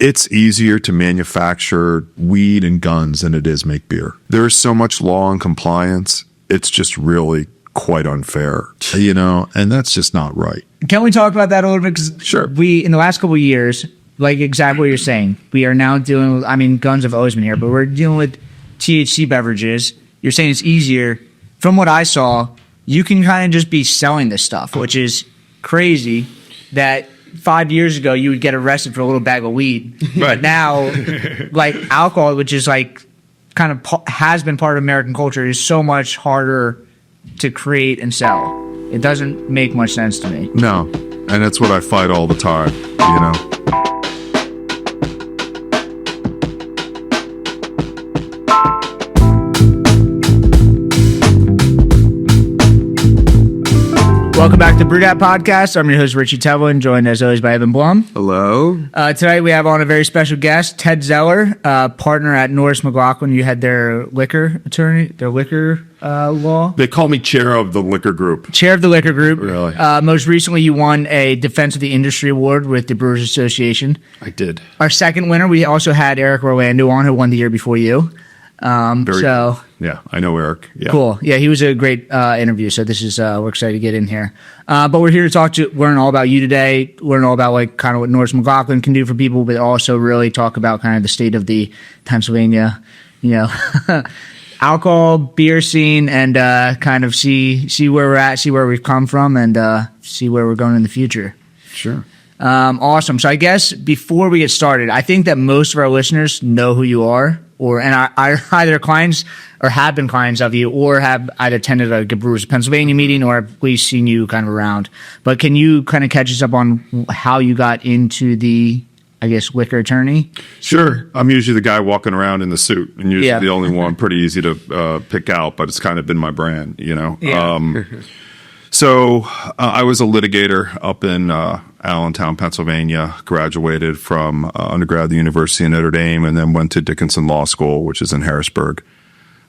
it's easier to manufacture weed and guns than it is make beer. There's so much law and compliance. It's just really quite unfair, and that's just not right. Can we talk about that a little bit? 'Cause sure. In the last couple of years, like exactly what you're saying, we are now dealing with, guns have always been here, but we're dealing with THC beverages. You're saying it's easier. From what I saw, you can kind of just be selling this stuff, which is crazy that 5 years ago you would get arrested for a little bag of weed. Right. But now, like alcohol, which is like kind of has been part of American culture, is so much harder to create and sell. It doesn't make much sense to me. No, and that's what I fight all the time, Welcome back to Brew That Podcast. I'm your host, Richie Tevlin, joined as always by Evan Blum. Hello. Tonight we have on a very special guest, Ted Zeller, partner at Norris McLaughlin. You had their liquor attorney, their liquor law. They call me chair of the liquor group. Chair of the liquor group. Really? Most recently, you won a Defense of the Industry Award with the Brewers Association. I did. Our second winner, we also had Eric Orlando on, who won the year before you. Yeah, I know Eric. Yeah. Cool. Yeah, he was a great interview. So this is we're excited to get in here. But we're here to learn all about you today, learn all about like kind of what Norris McLaughlin can do for people, but also really talk about kind of the state of the Pennsylvania, alcohol, beer scene, and kind of see where we're at, see where we've come from, and see where we're going in the future. Sure. Awesome. So I guess before we get started, I think that most of our listeners know who you are, and are either clients or have been clients of you, or have either attended a Brewers of Pennsylvania meeting, or have at least seen you kind of around. But can you kind of catch us up on how you got into the, I guess, liquor attorney? Sure. I'm usually the guy walking around in the suit, and usually the only one. Pretty easy to pick out, but it's kind of been my brand, Yeah. So I was a litigator up in Allentown, Pennsylvania, graduated from undergrad at the University of Notre Dame, and then went to Dickinson Law School, which is in Harrisburg.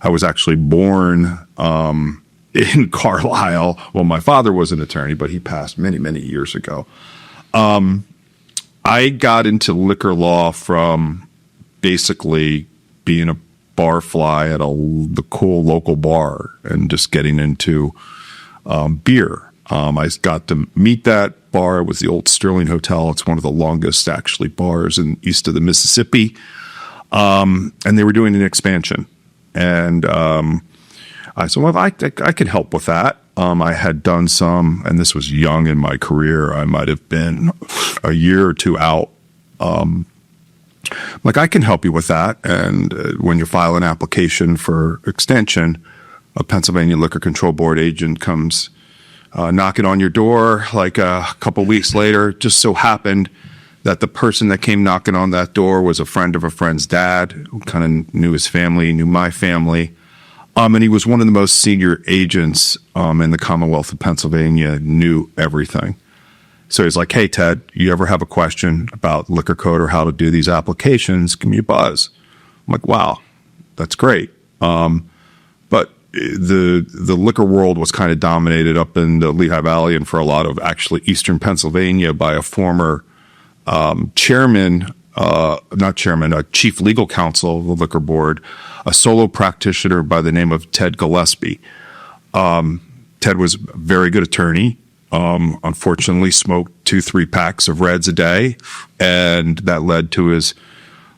I was actually born in Carlisle. Well, my father was an attorney, but he passed many, many years ago. I got into liquor law from basically being a bar fly at the cool local bar and just getting into beer. I got to meet that bar. It was the old Sterling Hotel. It's one of the longest actually bars east of the Mississippi. And they were doing an expansion. And I said, well, I could help with that. I had done some, and this was young in my career. I might have been a year or two out. I can help you with that. And when you file an application for extension, a Pennsylvania Liquor Control Board agent comes knocking on your door like a couple weeks later. Just so happened that the person that came knocking on that door was a friend of a friend's dad, who kind of knew his family, knew my family. And he was one of the most senior agents in the Commonwealth of Pennsylvania, knew everything. So he's like, hey, Ted, you ever have a question about liquor code or how to do these applications? Give me a buzz. I'm like, wow, that's great. But the liquor world was kind of dominated up in the Lehigh Valley and for a lot of actually eastern Pennsylvania by a former chief legal counsel of the liquor board, a solo practitioner by the name of Ted Gillespie. Ted was a very good attorney. Unfortunately smoked 2-3 packs of Reds a day, and that led to his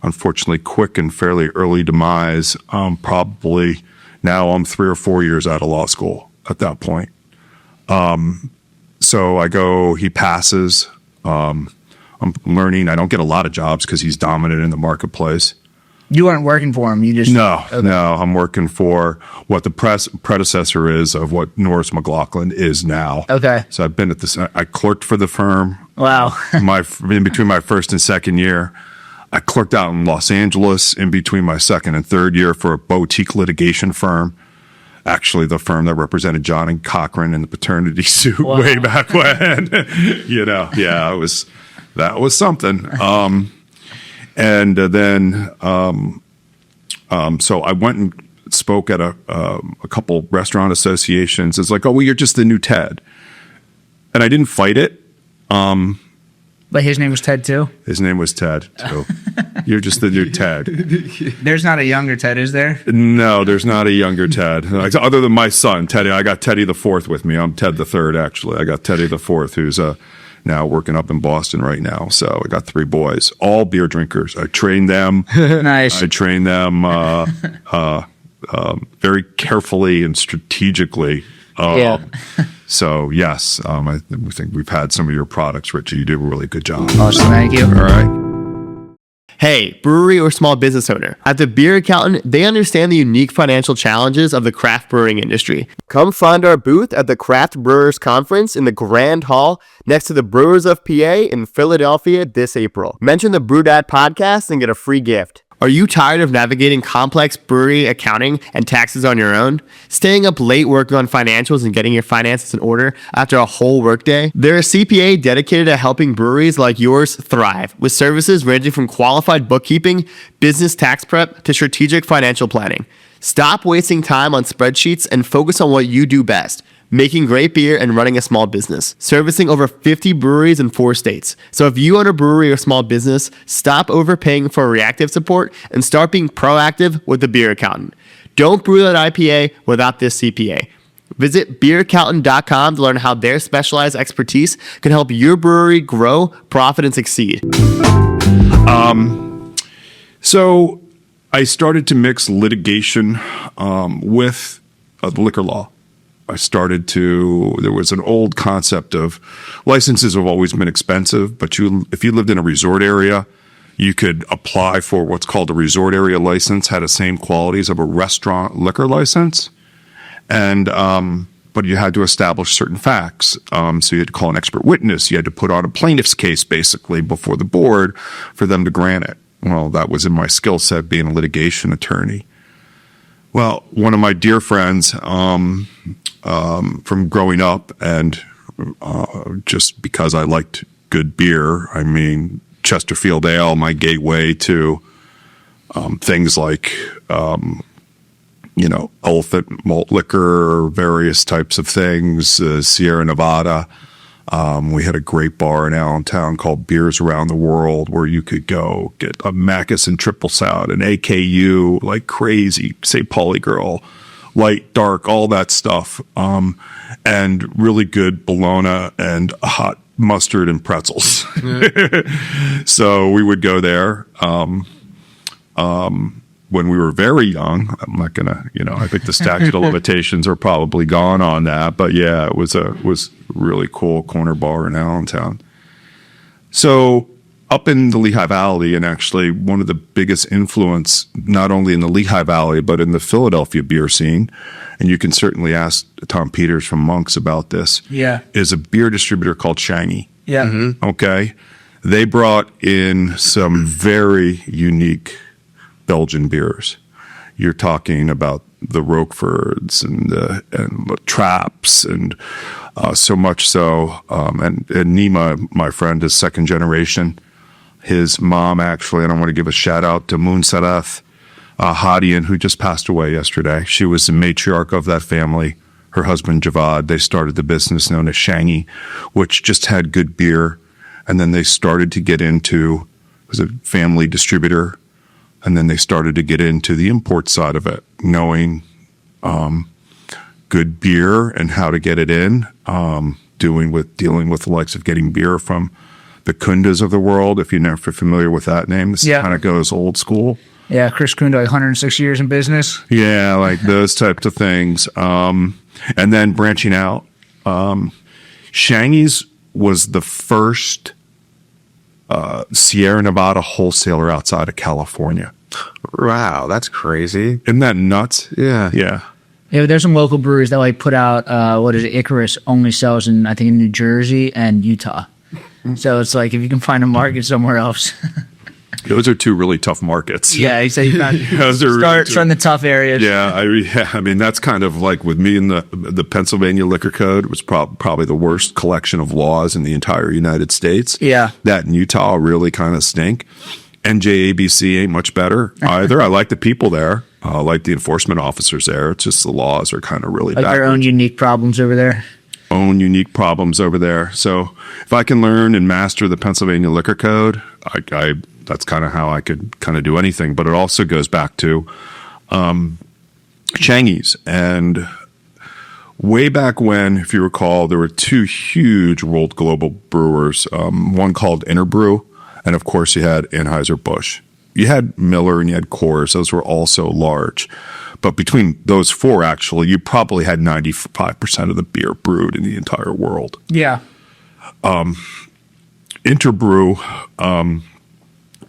unfortunately quick and fairly early demise. Probably now I'm 3 or 4 years out of law school at that point. So I go, he passes. I'm learning. I don't get a lot of jobs because he's dominant in the marketplace. You weren't working for him. You just No. I'm working for what the predecessor is of what Norris McLaughlin is now. Okay. So I've been at this. I clerked for the firm. Wow. In between my first and second year, I clerked out in Los Angeles in between my second and third year for a boutique litigation firm. Actually, the firm that represented John and Cochran in the paternity suit way back when. That was something. So I went and spoke at a couple restaurant associations. It's like, oh, well, you're just the new Ted. And I didn't fight it. But his name was Ted too? His name was Ted too. You're just the new Ted. There's not a younger Ted, is there? No, there's not a younger Ted. Other than my son, Teddy. I got Teddy the Fourth with me. I'm Ted the Third, actually. I got Teddy the Fourth, who's now working up in Boston right now. So I got 3 boys, all beer drinkers. I trained them. Nice. I trained them very carefully and strategically. Yeah. So yes, I think we've had some of your products, Richie. You do a really good job. Awesome. Thank you. All right. Hey, brewery or small business owner. At the Beer Accountant, they understand the unique financial challenges of the craft brewing industry. Come find our booth at the Craft Brewers Conference in the Grand Hall next to the Brewers of PA in Philadelphia this April. Mention the Brewdad podcast and get a free gift. Are you tired of navigating complex brewery accounting and taxes on your own? Staying up late working on financials and getting your finances in order after a whole workday? They're a CPA dedicated to helping breweries like yours thrive, with services ranging from qualified bookkeeping, business tax prep, to strategic financial planning. Stop wasting time on spreadsheets and focus on what you do best: making great beer and running a small business, servicing over 50 breweries in 4 states. So if you own a brewery or small business, stop overpaying for reactive support and start being proactive with the Beer Accountant. Don't brew that IPA without this CPA. Visit beeraccountant.com to learn how their specialized expertise can help your brewery grow, profit, and succeed. So I started to mix litigation with the liquor law. There was an old concept of licenses have always been expensive, but if you lived in a resort area, you could apply for what's called a resort area license, had the same qualities of a restaurant liquor license. And, but you had to establish certain facts. So you had to call an expert witness. You had to put on a plaintiff's case basically before the board for them to grant it. Well, that was in my skill set, being a litigation attorney. Well, one of my dear friends, from growing up, and just because I liked good beer, I mean, Chesterfield Ale, my gateway to things like, elephant malt liquor, various types of things, Sierra Nevada. We had a great bar in Allentown called Beers Around the World, where you could go get a Macus and Triple Stout, an AKU, like crazy, St. Pauli Girl, light, dark, all that stuff, and really good bologna and hot mustard and pretzels. So we would go there. When we were very young, I'm not gonna, I think the statute of limitations are probably gone on that, but yeah, it was a really cool corner bar in Allentown. So up in the Lehigh Valley, and actually one of the biggest influence, not only in the Lehigh Valley, but in the Philadelphia beer scene, and you can certainly ask Tom Peters from Monk's about this, is a beer distributor called Shangy. Yeah. Mm-hmm. Okay. They brought in some very unique Belgian beers. You're talking about the Roquefords and the Traps, and so much so. And Nima, my friend, is second generation. His mom, actually, and I want to give a shout out to Moonsarath Hadian, who just passed away yesterday. She was the matriarch of that family. Her husband, Javad, they started the business known as Shangy, which just had good beer. And then they started to get into, it was a family distributor. And then they started to get into the import side of it, knowing good beer and how to get it in, dealing with the likes of getting beer from the Kundas of the world. If you're never familiar with that name, this kind of goes old school. Yeah, Chris Kunda, like 106 years in business. Yeah, like those types of things. And then branching out, Shangy's was the first Sierra Nevada wholesaler outside of California. Wow, that's crazy. Isn't that nuts? Yeah. Yeah. Yeah, there's some local breweries that like put out Icarus only sells in, I think, in New Jersey and Utah. So it's like if you can find a market somewhere else. Those are 2 really tough markets. Yeah, you say you found start from the tough areas. Yeah, I mean that's kind of like with me in the Pennsylvania Liquor Code was probably the worst collection of laws in the entire United States. Yeah, that in Utah really kind of stink. NJABC ain't much better either. I like the people there. I like the enforcement officers there. It's just the laws are kind of really like backwards. their own unique problems over there. own unique problems over there. So if I can learn and master the Pennsylvania Liquor Code, I that's kind of how I could kind of do anything. But it also goes back to Shangy's. And way back when, if you recall, there were two huge world global brewers, one called Interbrew, and of course you had Anheuser-Busch. You had Miller and you had Coors. Those were also large. But between those four, actually, you probably had 95% of the beer brewed in the entire world. Yeah. Interbrew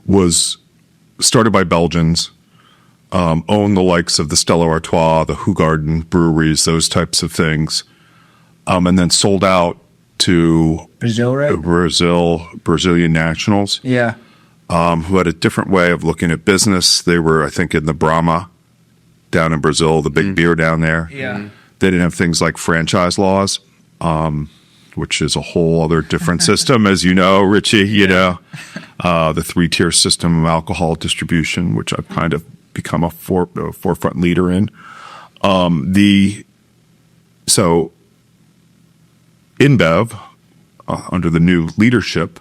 was started by Belgians, owned the likes of the Stella Artois, the Hoegaarden breweries, those types of things, and then sold out to Brazil, right? Brazilian nationals, Yeah. who had a different way of looking at business. They were, I think, in the Brahma down in Brazil, the big beer down there. Yeah. They didn't have things like franchise laws, which is a whole other different system, as you know, Richie, you know, the 3-tier system of alcohol distribution, which I've kind of become a forefront leader in. So InBev, under the new leadership,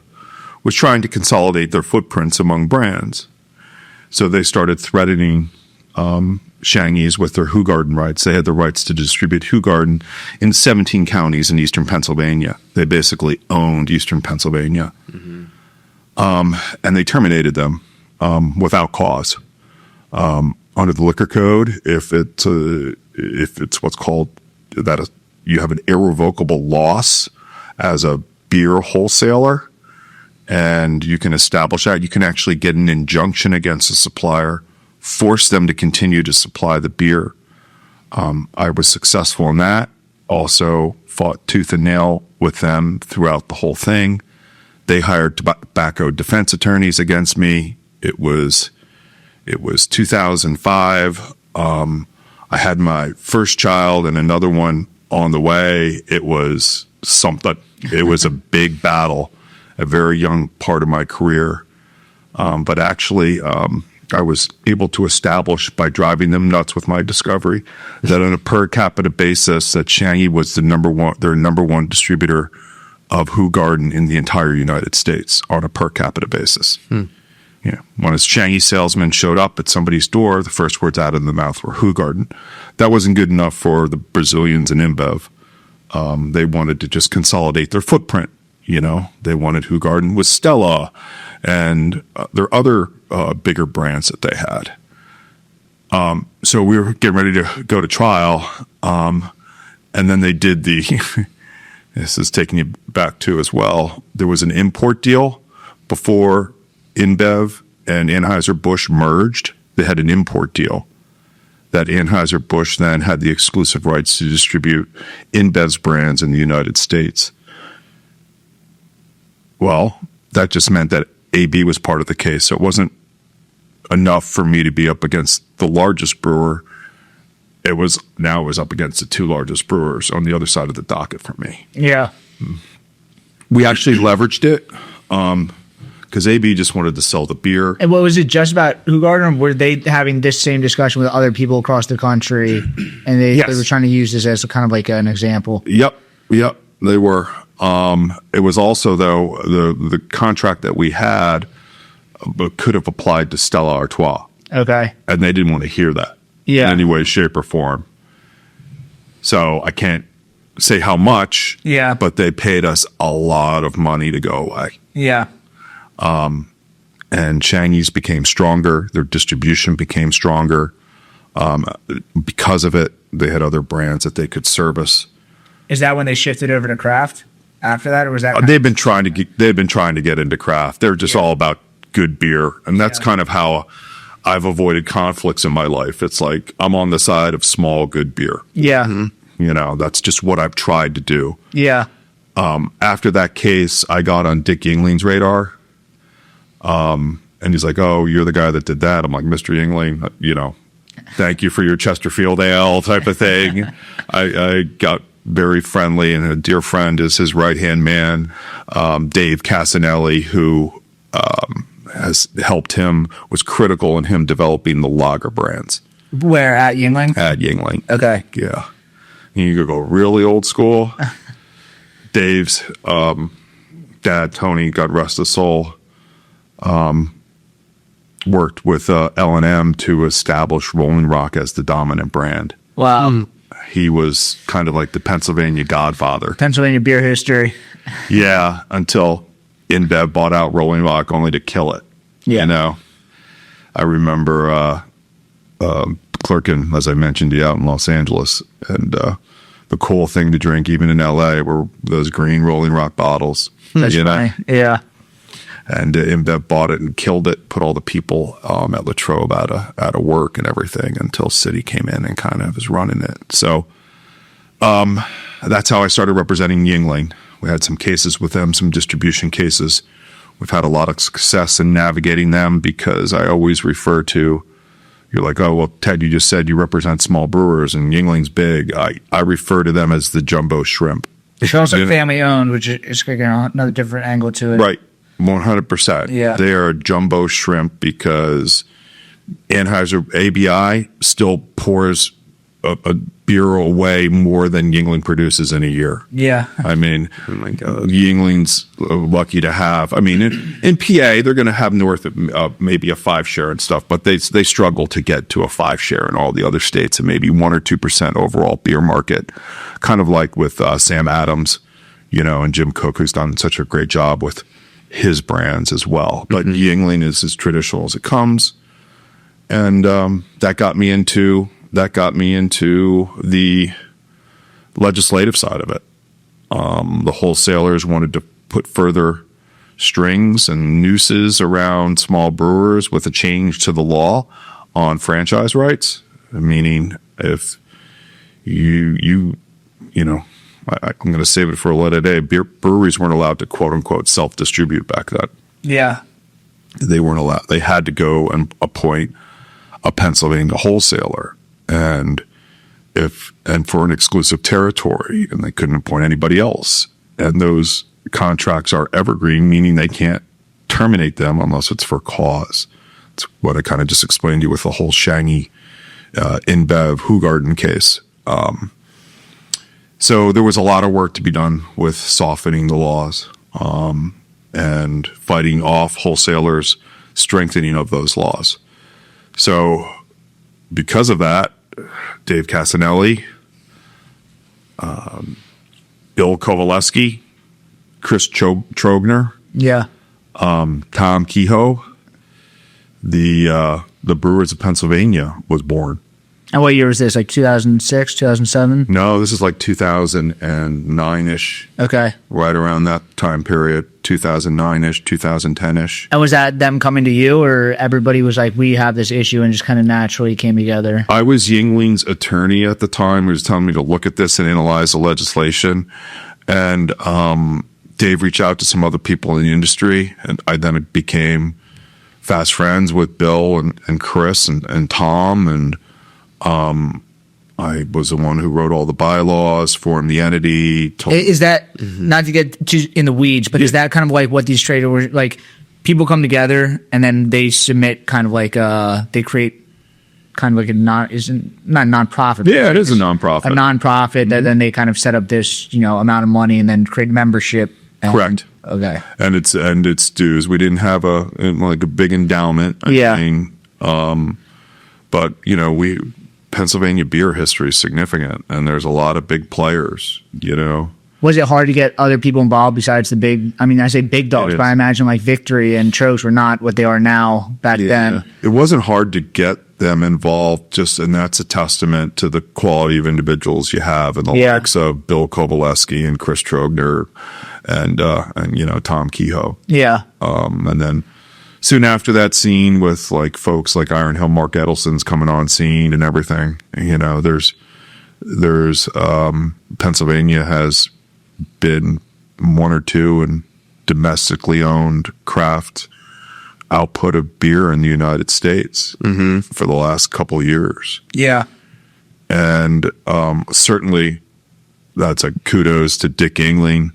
was trying to consolidate their footprints among brands. So they started threatening Shangy's with their Hoegaarden rights. They had the rights to distribute Hoegaarden in 17 counties in eastern Pennsylvania. They basically owned eastern Pennsylvania. And they terminated them without cause. Under the liquor code, if it's what's called that you have an irrevocable loss as a beer wholesaler, and you can establish that, you can actually get an injunction against a supplier, force them to continue to supply the beer. I was successful in that. Also fought tooth and nail with them throughout the whole thing. They hired tobacco defense attorneys against me. It was 2005. I had my first child and another one on the way. It was something. It was a big battle, a very young part of my career. But actually, I was able to establish by driving them nuts with my discovery that on a per capita basis, that Shangy was their number one distributor of Hoegaarden in the entire United States on a per capita basis. You know, when a Shangy salesman showed up at somebody's door, the first words out of the mouth were Hoegaarden. That wasn't good enough for the Brazilians and InBev. They wanted to just consolidate their footprint. You know, they wanted Hoegaarden with Stella and their other bigger brands that they had. So we were getting ready to go to trial. And then they did this is taking you back to as well. There was an import deal before InBev and Anheuser-Busch merged. They had an import deal that Anheuser-Busch then had the exclusive rights to distribute InBev's brands in the United States. Well, that just meant that AB was part of the case. So it wasn't enough for me to be up against the largest brewer. It was up against the two largest brewers on the other side of the docket for me. Yeah. We actually leveraged it because AB just wanted to sell the beer. And what was it just about Hoegaarden? Or were they having this same discussion with other people across the country, and they were trying to use this as kind of like an example? Yep, they were. It was also, though, the contract that we had could have applied to Stella Artois. Okay. And they didn't want to hear that in any way, shape, or form. So I can't say how much, but they paid us a lot of money to go away. Yeah. And Shangy's became stronger. Their distribution became stronger. Because of it, they had other brands that they could service. Is that when they shifted over to craft after that, or was that? They've been trying to get into craft. They're just all about good beer, and that's kind of how I've avoided conflicts in my life. It's like I'm on the side of small, good beer. Yeah. You know, that's just what I've tried to do. Yeah. After that case, I got on Dick Yuengling's radar. And he's like, "Oh, you're the guy that did that." I'm like, "Mr. Yuengling, you know, thank you for your Chesterfield ale type of thing." I got very friendly, and a dear friend is his right-hand man, Dave Casanelli, who has helped him, was critical in him developing the lager brands. Where, at Yuengling? At Yuengling. Okay. Yeah. You could go really old school. Dave's dad, Tony, God rest his soul, worked with L&M to establish Rolling Rock as the dominant brand. Wow. He was kind of like the Pennsylvania godfather. Pennsylvania beer history. Yeah, until InBev bought out Rolling Rock only to kill it. Yeah. You know, I remember clerking, as I mentioned, out in Los Angeles, and the cool thing to drink, even in LA, were those green Rolling Rock bottles. That's funny. Yeah. And InBev bought it and killed it, put all the people at Latrobe out of work and everything until City came in and kind of is running it. So that's how I started representing Yuengling. We had some cases with them, some distribution cases. We've had a lot of success in navigating them because I always refer to, you're like, oh, well, Ted, you just said you represent small brewers and Yuengling's big. I refer to them as the jumbo shrimp. It's also family owned, which is another different angle to it. Right. 100%. Yeah. They are a jumbo shrimp because Anheuser ABI still pours a beer away more than Yuengling produces in a year. Yeah. I mean, Oh my God. Yuengling's lucky to have. I mean, in PA, they're going to have north of maybe a 5 share and stuff, but they struggle to get to a 5 share in all the other states and maybe 1 or 2% overall beer market. Kind of like with Sam Adams, you know, and Jim Cook, who's done such a great job with his brands as well. But Yuengling is as traditional as it comes. And that got me into the legislative side of it. The wholesalers wanted to put further strings and nooses around small brewers with a change to the law on franchise rights, meaning if you know, I'm going to save it for a later day. Breweries weren't allowed to quote unquote self-distribute back then. Yeah. They weren't allowed. They had to go and appoint a Pennsylvania wholesaler, and for an exclusive territory, and they couldn't appoint anybody else. And those contracts are evergreen, meaning they can't terminate them unless it's for cause. It's what I kind of just explained to you with the whole Shangy InBev Hugarden case. So there was a lot of work to be done with softening the laws and fighting off wholesalers, strengthening of those laws. So because of that, Dave Casanelli, Bill Kowaleski, Chris Trogner, Yeah. Tom Kehoe, the Brewers of Pennsylvania was born. And what year was this? Like 2006, 2007? No, this is like 2009-ish, Okay. right around that time period, 2009-ish, 2010-ish. And was that them coming to you, or everybody was like, we have this issue and just kind of naturally came together? I was Yuengling's attorney at the time, who was telling me to look at this and analyze the legislation. And Dave reached out to some other people in the industry, and I then became fast friends with Bill and Chris and Tom, and I was the one who wrote all the bylaws, formed the entity. Is that, not to get too in the weeds, but is that kind of like what these traders were like? People come together and then they submit kind of like they create kind of like not nonprofit. Yeah, it is a nonprofit. A nonprofit that then they kind of set up this amount of money and then create membership. Correct. Okay. And it's dues. We didn't have a big endowment. Yeah. I mean, but Pennsylvania beer history is significant, and there's a lot of big players. Was it hard to get other people involved besides the big? I mean, I say big dogs, but I imagine like Victory and Trogs were not what they are now back then. It wasn't hard to get them involved, and that's a testament to the quality of individuals you have, and the likes of Bill Kowaleski and Chris Trogner, and Tom Kehoe. Yeah. And then soon after that scene with like folks like Iron Hill, Mark Edelson's coming on scene and everything. There's Pennsylvania has been one or two in domestically owned craft output of beer in the United States for the last couple of years. Yeah. And certainly that's a kudos to Dick Yuengling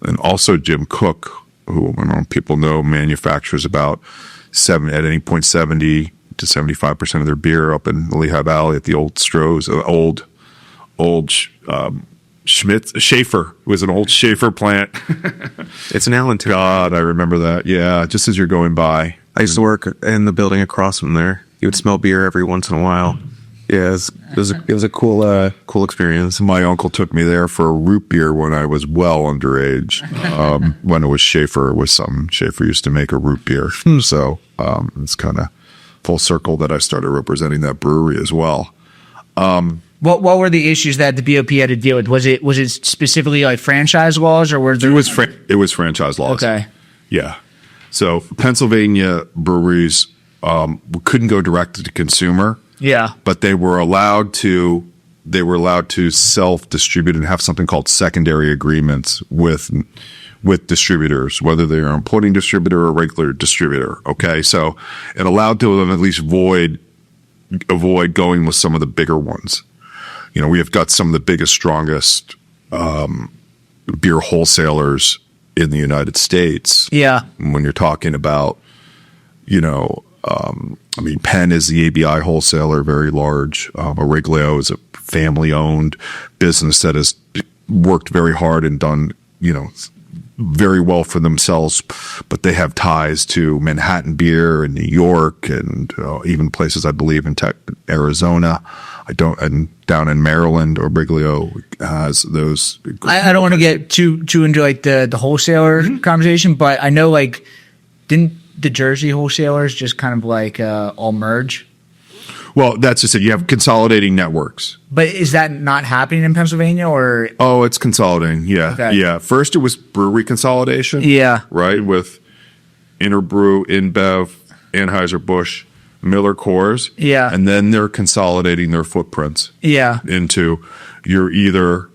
and also Jim Cook, who people know manufactures about at any point 70 to 75% of their beer up in the Lehigh Valley at the old Stroh's, old Schaefer. It was an old Schaefer plant. It's an Allen too. God, I remember that. Yeah, just as you're going by. I used to work in the building across from there. You would smell beer every once in a while. Yeah, it was a cool experience. My uncle took me there for a root beer when I was well underage. When it was Schaefer, it was something. Schaefer used to make a root beer. So it's kind of full circle that I started representing that brewery as well. What were the issues that the BOP had to deal with? Was it specifically like franchise laws, or were there? It was franchise laws. Okay. Yeah. So Pennsylvania breweries couldn't go direct to consumer. Yeah. But they were allowed to self-distribute and have something called secondary agreements with distributors, whether they're an importing distributor or a regular distributor. Okay. So it allowed them at least avoid going with some of the bigger ones. You know, we have got some of the biggest, strongest beer wholesalers in the United States. Yeah. When you're talking about, Penn is the ABI wholesaler, very large. Origlio is a family-owned business that has worked very hard and done, very well for themselves, but they have ties to Manhattan Beer in New York and even places I believe in Arizona. And down in Maryland, Origlio has those. I don't want to get too into like the wholesaler conversation, but I know didn't the Jersey wholesalers just kind of all merge? Well, that's just it. You have consolidating networks. But is that not happening in Pennsylvania, or? Oh, it's consolidating. Yeah. Okay. Yeah. First it was brewery consolidation. Yeah. Right. With Interbrew, InBev, Anheuser-Busch, Miller Coors. Yeah. And then they're consolidating their footprints. Yeah. Into you're either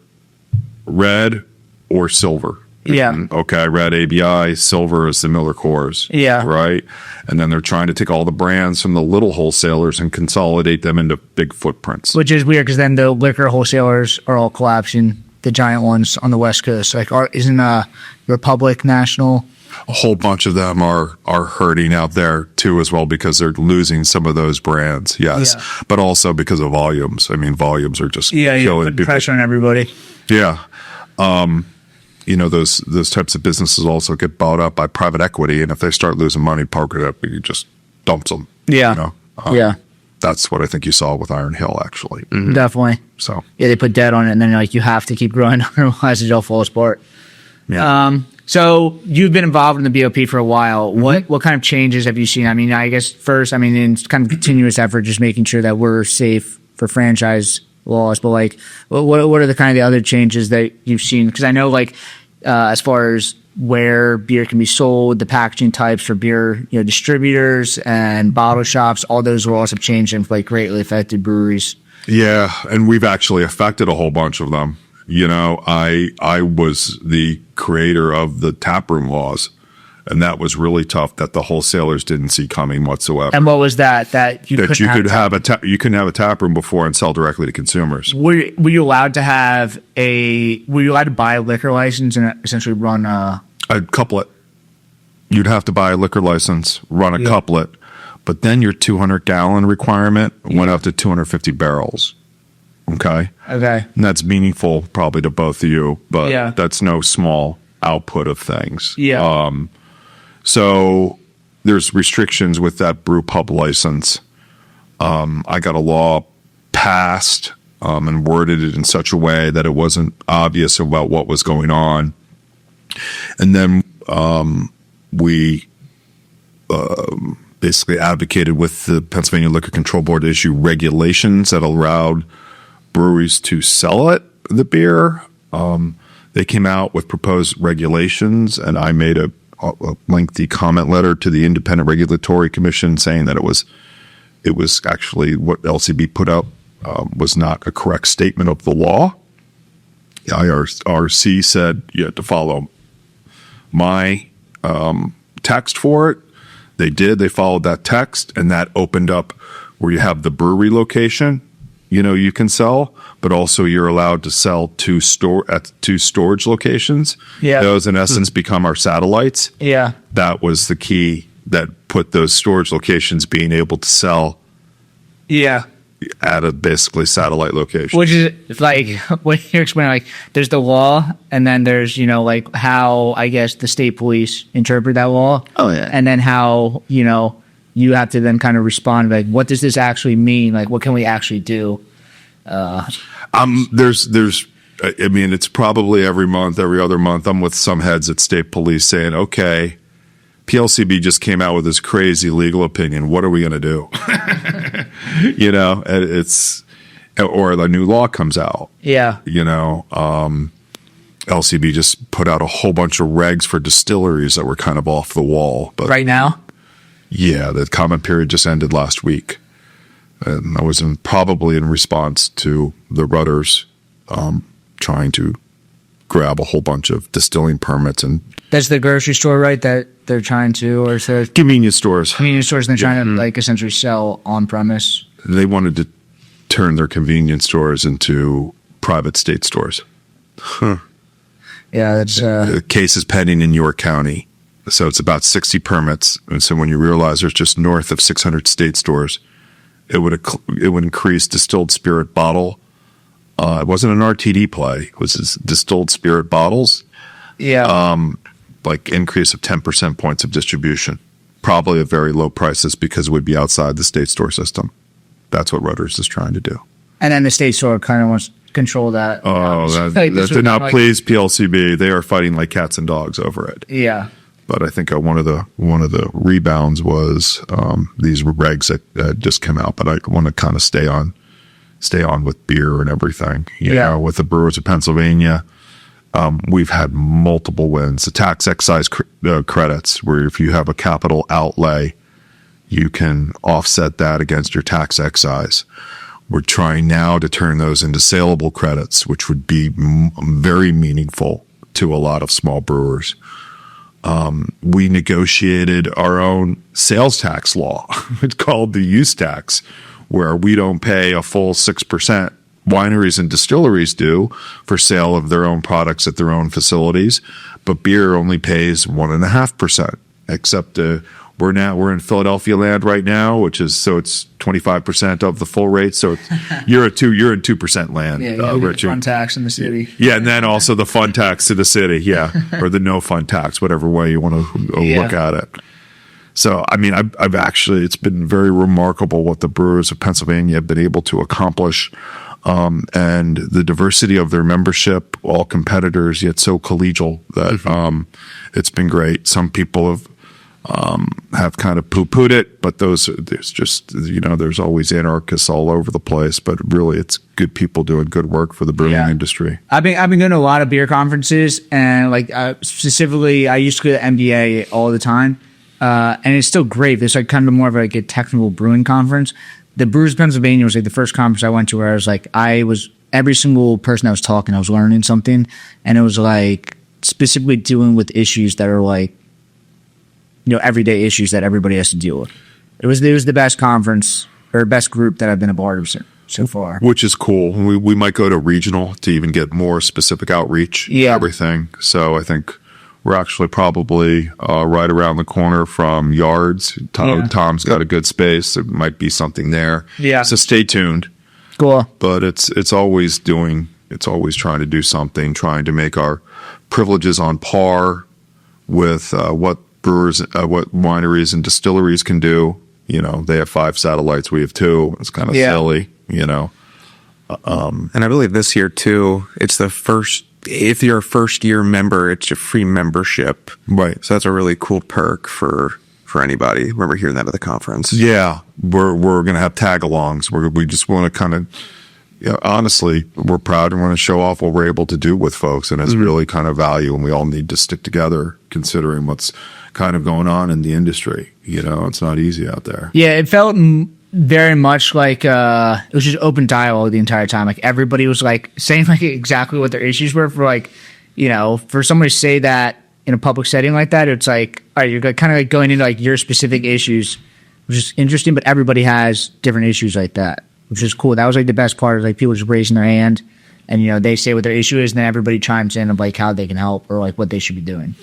red or silver. Yeah. Okay. Red ABI, silver is the Miller Coors. Yeah. Right. And then they're trying to take all the brands from the little wholesalers and consolidate them into big footprints. Which is weird because then the liquor wholesalers are all collapsing, the giant ones on the West Coast. Isn't Republic National? A whole bunch of them are hurting out there too as well because they're losing some of those brands. Yes. Yeah. But also because of volumes. I mean, volumes are just killing putting people. pressure on everybody. Yeah. Those types of businesses also get bought up by private equity, and if they start losing money, Parker up, you just dumps them. Yeah. Yeah. That's what I think you saw with Iron Hill, actually. Mm-hmm. Definitely. So yeah, they put debt on it, and then you have to keep growing, otherwise it all falls apart. Yeah. So you've been involved in the BOP for a while. What kind of changes have you seen? I mean, I guess first, in kind of continuous effort, just making sure that we're safe for franchise laws. But what are the kind of the other changes that you've seen? Because I know as far as where beer can be sold, the packaging types for beer, distributors and bottle shops, all those laws have changed and greatly affected breweries. Yeah, and we've actually affected a whole bunch of them. I was the creator of the taproom laws, and that was really tough that the wholesalers didn't see coming whatsoever. And what was that? You couldn't have a taproom before and sell directly to consumers. Were you allowed to buy a liquor license and essentially run a couplet? You'd have to buy a liquor license, run a couplet, but then your 200-gallon requirement went up to 250 barrels. Okay. And that's meaningful probably to both of you, but that's no small output of things. Yeah. So there's restrictions with that brew pub license. I got a law passed and worded it in such a way that it wasn't obvious about what was going on. And then we basically advocated with the Pennsylvania Liquor Control Board to issue regulations that allowed breweries to sell the beer. They came out with proposed regulations, and I made a lengthy comment letter to the Independent Regulatory Commission saying that it was actually what LCB put out was not a correct statement of the law. The IRC said you had to follow my text for it. They did. They followed that text, and that opened up where you have the brewery location. You can sell, but also you're allowed to sell at two storage locations. Yeah. Those, in essence, become our satellites. Yeah. That was the key that put those storage locations being able to sell. Yeah. at a basically satellite location. Which is like when you're explaining, like there's the law, and then there's like how I guess the state police interpret that law. Oh, yeah. And then how you have to then kind of respond like, what does this actually mean? Like, what can we actually do? There's I mean, it's probably every month, every other month, I'm with some heads at state police saying, okay, PLCB just came out with this crazy legal opinion. What are we going to do? Or the new law comes out. Yeah. LCB just put out a whole bunch of regs for distilleries that were kind of off the wall. But Right now? yeah, the comment period just ended last week. And I was probably in response to the Rudders trying to grab a whole bunch of distilling permits and That's the grocery store, right? That they're trying to, or so convenience stores. convenience stores, and they're trying to like essentially sell on premise. They wanted to turn their convenience stores into private state stores. Yeah, that's The case is pending in York County. So it's about 60 permits. And so when you realize there's just north of 600 state stores, it would increase distilled spirit bottle. It wasn't an RTD play. It was distilled spirit bottles, like increase of 10% points of distribution. Probably at very low prices because it would be outside the state store system. That's what Rudders is trying to do. and then the state store kind of wants to control that. Oh, that did not please PLCB. They are fighting like cats and dogs over it. Yeah. But I think one of the rebounds was these regs that just came out. But I want to kind of stay on with beer and everything. You know, with the Brewers of Pennsylvania, we've had multiple wins. The tax excise credits, where if you have a capital outlay, you can offset that against your tax excise. We're trying now to turn those into saleable credits, which would be very meaningful to a lot of small brewers. We negotiated our own sales tax law. It's called the use tax, where we don't pay a full 6%. Wineries and distilleries do for sale of their own products at their own facilities, but beer only pays 1.5%. Except we're in Philadelphia land right now, which is so it's 25% of the full rate. So you're in 2% land. Yeah, Richie. fun tax in the city. Yeah, and then also the fun tax to the city, or the no fun tax, whatever way you want to look at it. So, I mean, I've actually, it's been very remarkable what the Brewers of Pennsylvania have been able to accomplish, and the diversity of their membership, all competitors, yet so collegial that it's been great. Some people have kind of poo-pooed it, but there's just, there's always anarchists all over the place, but really it's good people doing good work for the brewing industry. I've been going to a lot of beer conferences, and specifically, I used to go to MBA all the time, and it's still great. It's like kind of more of like a technical brewing conference. The Brewers of Pennsylvania was like the first conference I went to where I was every single person that was talking, I was learning something, and it was like specifically dealing with issues that are like, everyday issues that everybody has to deal with. It was the best conference or best group that I've been a part of so far. Which is cool. We might go to regional to even get more specific outreach. Yeah. Everything. So I think we're actually probably right around the corner from Yards. Tom's got a good space. There might be something there. Yeah. So stay tuned. Cool. But it's always trying to do something, trying to make our privileges on par with what brewers, what wineries and distilleries can do. They have 5 satellites, we have 2. It's kind of silly, And I believe this year too, it's the first. If you're a first-year member, it's a free membership. Right. So that's a really cool perk for anybody. I remember hearing that at the conference. Yeah, we're going to have tag-alongs. We just want to kind of, honestly, we're proud and want to show off what we're able to do with folks, and it's really kind of value, and we all need to stick together considering what's kind of going on in the industry. It's not easy out there. Yeah, it felt very much like it was just open dialogue the entire time. Like everybody was like saying like exactly what their issues were for somebody to say that in a public setting like that. It's like, all right, you're kind of like going into like your specific issues, which is interesting, but everybody has different issues like that, which is cool. That was like the best part, is like people just raising their hand and they say what their issue is, and then everybody chimes in of like how they can help or like what they should be doing.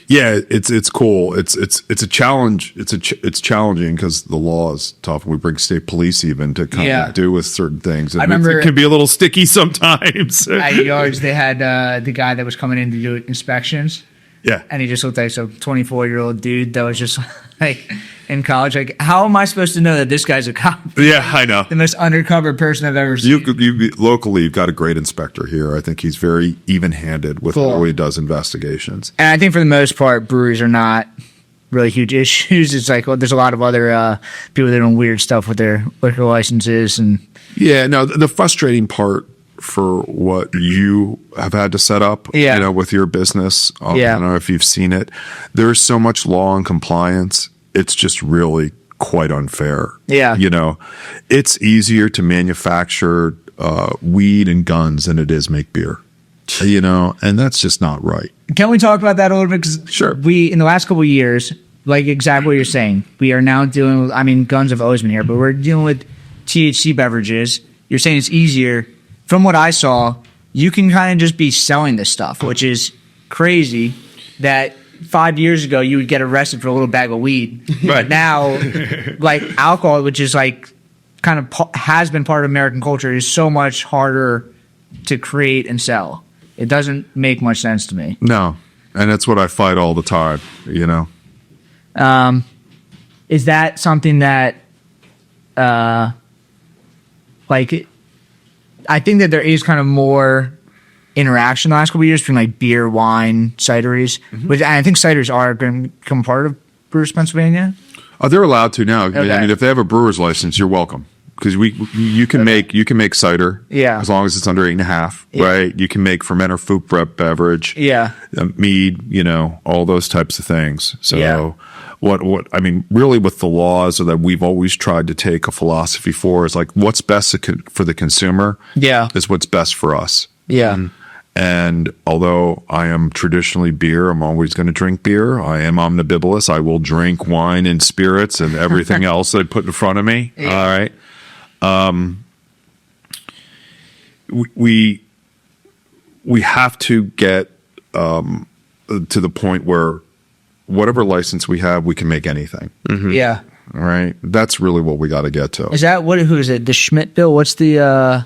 Yeah, it's cool. It's a challenge. It's challenging because the law is tough. We bring state police even to kind of do with certain things. And I remember it can be a little sticky sometimes. At yards, they had the guy that was coming in to do inspections. Yeah, and he just looked like some 24-year-old dude that was just like in college. Like, how am I supposed to know that this guy's a cop? Yeah, I know. The most undercover person I've ever seen. Locally, you've got a great inspector here. I think he's very even-handed with how he does investigations. And I think for the most part, breweries are not really huge issues. It's like, well, there's a lot of other people that are doing weird stuff with their liquor licenses. And yeah, no, the frustrating part for what you have had to set up, with your business. I don't know if you've seen it. There's so much law and compliance. It's just really quite unfair. Yeah. It's easier to manufacture weed and guns than it is make beer. And that's just not right. Can we talk about that a little bit? 'Cause sure. We, in the last couple of years, like exactly what you're saying, we are now doing, guns have always been here, but we're dealing with THC beverages. You're saying it's easier. From what I saw, you can kind of just be selling this stuff, which is crazy that 5 years ago you would get arrested for a little bag of weed. But now, like alcohol, which is like kind of has been part of American culture, is so much harder to create and sell. It doesn't make much sense to me. No. And that's what I fight all the time, Is that something that, I think that there is kind of more interaction the last couple of years between like beer, wine, cideries. Which, and I think ciders are going to become part of Brewers of Pennsylvania. Oh, they're allowed to now. Okay. I mean, if they have a brewer's license, you're welcome. Because you can make cider, as long as it's under 8.5, right? You can make fermenter fruit beverage, mead, all those types of things. So what I mean, really, with the laws that we've always tried to take a philosophy for is like what's best for the consumer, is what's best for us. And although I am traditionally beer, I'm always going to drink beer. I am omnibibolous. I will drink wine and spirits and everything else they put in front of me. All right. We have to get to the point where whatever license we have, we can make anything. Yeah. All right. That's really what we got to get to. Is that who is it? The Schmidt bill? What's the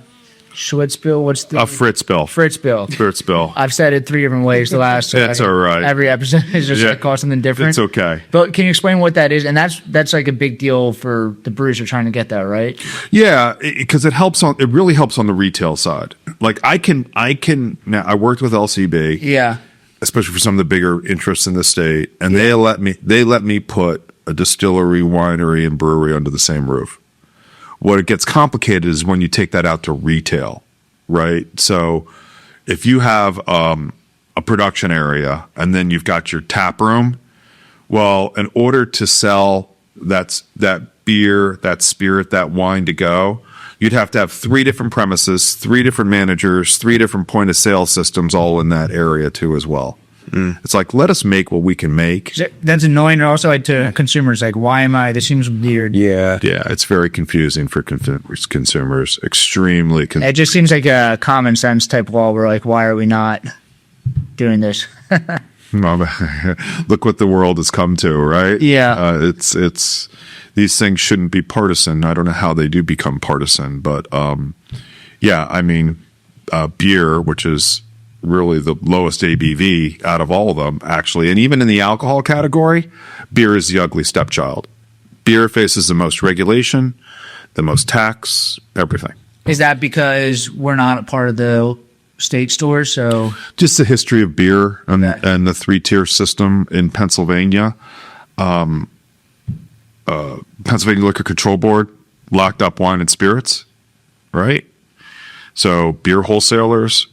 Schwitz bill? What's the Fritz bill? Fritz bill. Fritz bill. I've said it 3 different ways the last. That's all right. Every episode is just called something different. It's okay. But can you explain what that is? And that's like a big deal for the brewers who are trying to get that, right? Yeah, because it really helps on the retail side. Like I can now. I worked with LCB. Yeah. Especially for some of the bigger interests in the state, and they let me put a distillery, winery, and brewery under the same roof. What it gets complicated is when you take that out to retail, right? So if you have a production area and then you've got your tap room, well, in order to sell that beer, that spirit, that wine to go, you'd have to have 3 different premises, 3 different managers, 3 different point of sale systems all in that area too as well. It's like, let us make what we can make. That's annoying. And also, like, to consumers, like, why am I? This seems weird. Yeah, it's very confusing for consumers. Extremely confusing. It just seems like a common sense type law. Where like, why are we not doing this? Look what the world has come to, right? Yeah. It's these things shouldn't be partisan. I don't know how they do become partisan, but I mean, beer, which is really the lowest ABV out of all of them, actually. And even in the alcohol category, beer is the ugly stepchild. Beer faces the most regulation, the most tax, everything. Is that because we're not a part of the state stores? So just the history of beer and the 3-tier system in Pennsylvania. Pennsylvania Liquor Control Board locked up wine and spirits, right? So beer wholesalers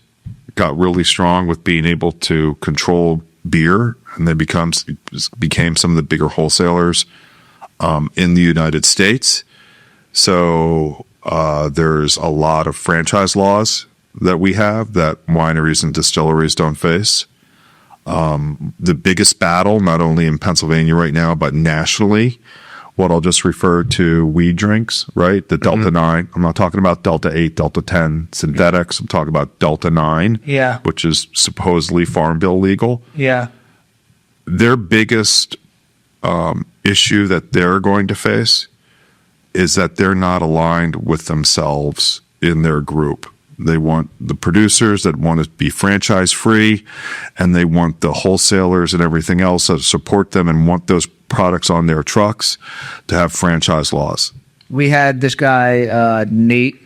got really strong with being able to control beer, and they became some of the bigger wholesalers in the United States. So there's a lot of franchise laws that we have that wineries and distilleries don't face. The biggest battle, not only in Pennsylvania right now, but nationally, what I'll just refer to weed drinks, right? The Delta 9. I'm not talking about Delta 8, Delta 10 synthetics. I'm talking about Delta 9, Yeah. which is supposedly Farm Bill legal. Yeah. Their biggest issue that they're going to face is that they're not aligned with themselves in their group. They want the producers that want to be franchise free, and they want the wholesalers and everything else that support them and want those products on their trucks to have franchise laws. We had this guy, Nate.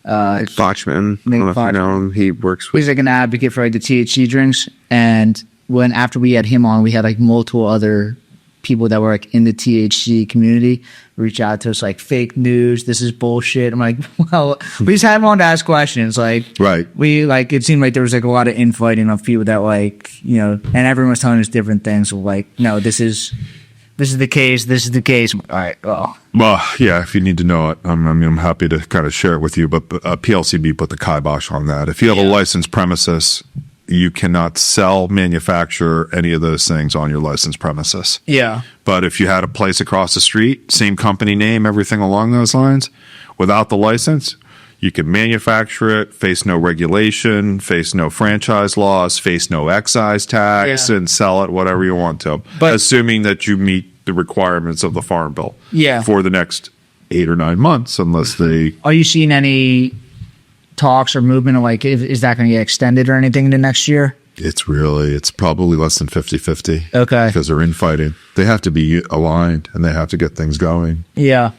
Botchman. I Nate don't know if you know Botchman. him. He works with. He's like an advocate for like the THC drinks. And after we had him on, we had like multiple other people that were like in the THC community reach out to us like fake news. This is bullshit. I'm like, well, we just had him on to ask questions. Like, Right. We like, it seemed like there was like a lot of infighting of people that like, and everyone was telling us different things. So like, no, this is the case. This is the case. All right. Well, Yeah, if you need to know it, I'm happy to kind of share it with you, but PLCB put the kibosh on that. If you have a licensed premises, you cannot sell, manufacture any of those things on your licensed premises. yeah. But if you had a place across the street, same company name, everything along those lines, without the license, you can manufacture it, face no regulation, face no franchise laws, face no excise tax, Yeah. and sell it whatever you want to. But- assuming that you meet the requirements of the Farm Bill Yeah. for the next 8 or 9 months, unless they... Are you seeing any talks or movement of like, is that going to get extended or anything into next year? It's probably less than 50-50. Okay. Because they're infighting. They have to be aligned, and they have to get things going. Yeah.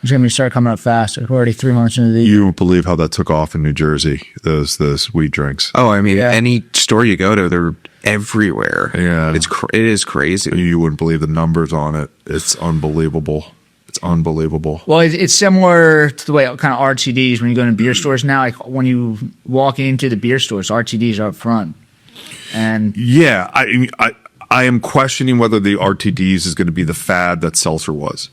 It's going to start coming up fast. We're already 3 months into the year. You won't believe how that took off in New Jersey, those weed drinks. Oh, I mean, Yeah. any store you go to, they're everywhere. Yeah. It is crazy. You wouldn't believe the numbers on it. It's unbelievable. It's unbelievable. Well, it's similar to the way kind of RTDs when you go into beer stores now. Like when you walk into the beer stores, RTDs are up front. And Yeah, I am questioning whether the RTDs is going to be the fad that seltzer was.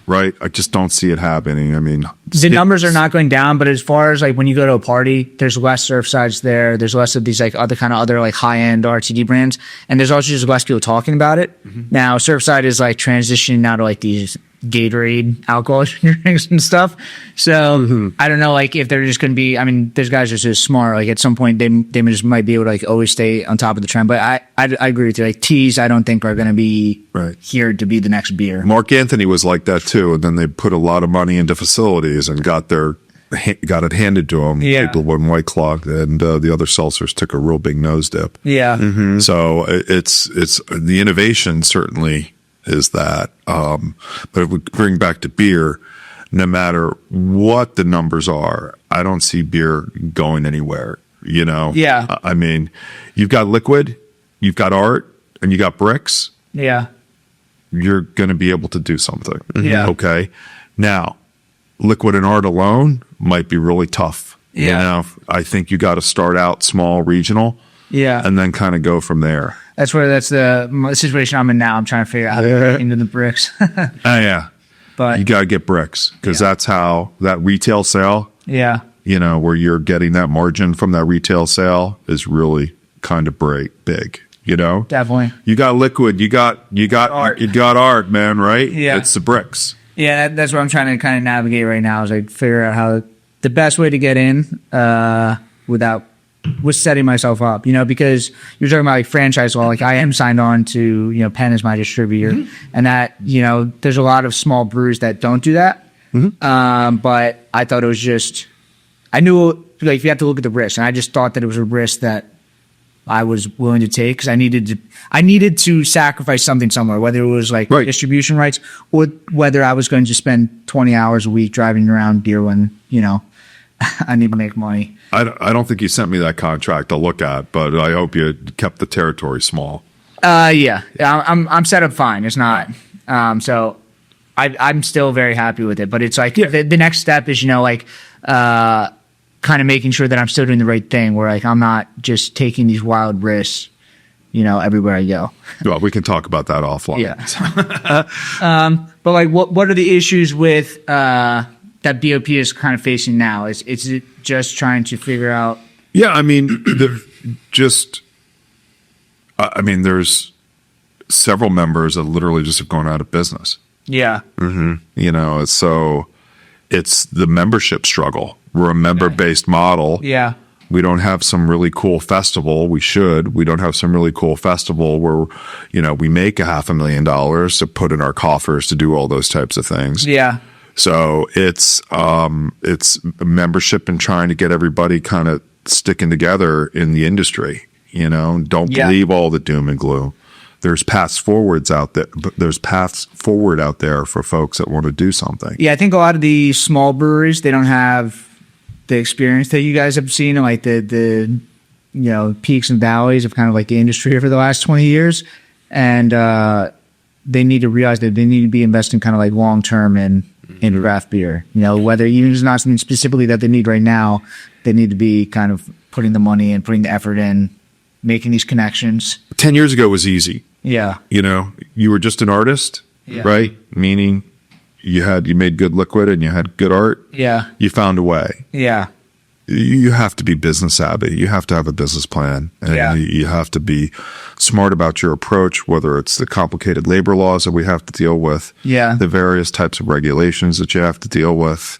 Right? I just don't see it happening. I mean, the numbers are not going down, but as far as like when you go to a party, there's less Surfsides there. There's less of these like other like high end RTD brands, and there's also just less people talking about it. Now, Surfside is like transitioning now to like these Gatorade alcohol drinks and stuff. So I don't know, like if they're just going to be. I mean, those guys are just smart. Like at some point, they just might be able to like always stay on top of the trend. But I agree with you. Like teas, I don't think are going to be Right. here to be the next beer. Mark Anthony was like that too, and then they put a lot of money into facilities and got it handed to them. Yeah. People when White Claw and the other seltzers took a real big nose dip. Yeah. So it's the innovation certainly is that. But if we bring back to beer, no matter what the numbers are, I don't see beer going anywhere. Yeah. I mean, you've got liquid, you've got art, and you got bricks. Yeah. You're going to be able to do something. Yeah. Okay. Now, liquid and art alone might be really tough. Yeah. I think you got to start out small, regional, Yeah. and then kind of go from there. That's the situation I'm in now. I'm trying to figure out how to get into the bricks. Yeah. But You got to get bricks because that's how that retail sale, yeah. where you're getting that margin from that retail sale is really kind of big. Definitely. You got liquid, you got Art. you got art, man, right? Yeah. It's the bricks. Yeah, that's what I'm trying to kind of navigate right now is like figure out how the best way to get in was setting myself up, because you're talking about like franchise law. Like I am signed on to, Penn is my distributor and that, there's a lot of small breweries that don't do that. But I thought it was just, I knew like you have to look at the risk and I just thought that it was a risk that I was willing to take because I needed to sacrifice something somewhere, whether it was like Right. distribution rights or whether I was going to spend 20 hours a week driving around beer when, I need to make money. I don't think you sent me that contract to look at, but I hope you kept the territory small. Yeah, I'm set up fine. It's not, so I'm still very happy with it, but it's like the next step is, kind of making sure that I'm still doing the right thing where like I'm not just taking these wild risks, everywhere I go. Well, we can talk about that offline. Yeah. But like, what are the issues with that BOP is kind of facing now? Is it just trying to figure out? Yeah, I mean, there's several members that literally just have gone out of business. Yeah. So it's the membership struggle. We're a member-based model. Yeah. We don't have some really cool festival. We should. We don't have some really cool festival where, we make $500,000 to put in our coffers to do all those types of things. Yeah. So it's membership and trying to get everybody kind of sticking together in the industry. Don't believe all the doom and gloom. There's paths forward out there for folks that want to do something. Yeah, I think a lot of the small breweries, they don't have the experience that you guys have seen, and like the peaks and valleys of kind of like the industry over the last 20 years, and they need to realize that they need to be investing kind of like long term in craft beer. Whether even it's not something specifically that they need right now, they need to be kind of putting the money and putting the effort in, making these connections. 10 years ago was easy. Yeah, you were just an artist, right? Meaning you made good liquid and you had good art. Yeah. You found a way. Yeah. You have to be business savvy. You have to have a business plan. And you have to be smart about your approach, whether it's the complicated labor laws that we have to deal with, the various types of regulations that you have to deal with,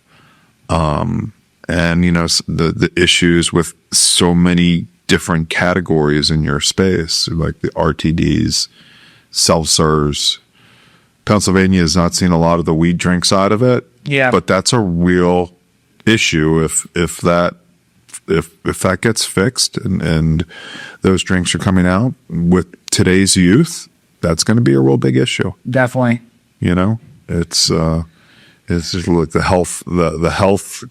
and, the issues with so many different categories in your space, like the RTDs, self-serves. Pennsylvania has not seen a lot of the weed drink side of it. Yeah. But that's a real issue if that gets fixed and those drinks are coming out with today's youth, that's going to be a real big issue. Definitely. It's just like the health